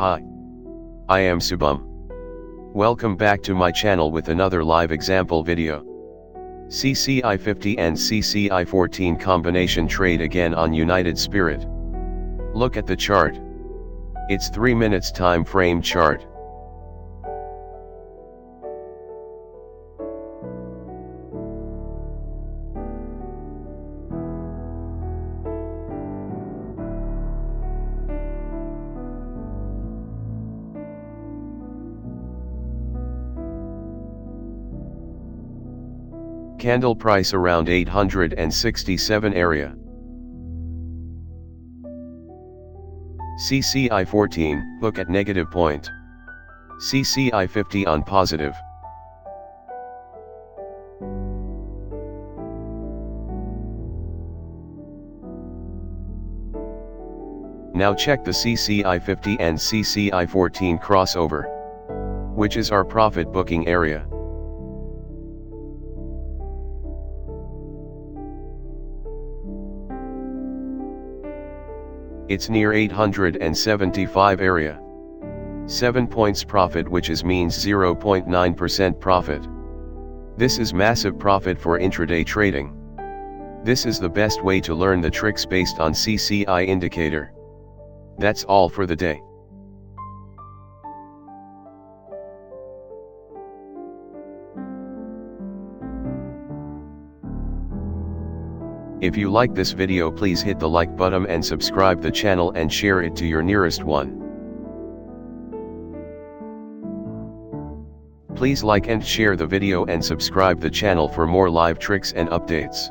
Hi. I am Subham. Welcome back to my channel with another live example video. CCI 50 and CCI 14 combination trade again on United Spirit. Look at the chart. It's 3 minutes time frame chart. Candle price around 867 area. CCI 14, look at negative point. CCI 50 on positive. Now check the CCI 50 and CCI 14 crossover, which is our profit booking area. It's near 875 area. 7 points profit, which is means 0.9% profit. This is massive profit for intraday trading. This is the best way to learn the tricks based on CCI indicator. That's all for the day. If you like this video, please hit the like button and subscribe the channel and share it to your nearest one. Please like and share the video and subscribe the channel for more live tricks and updates.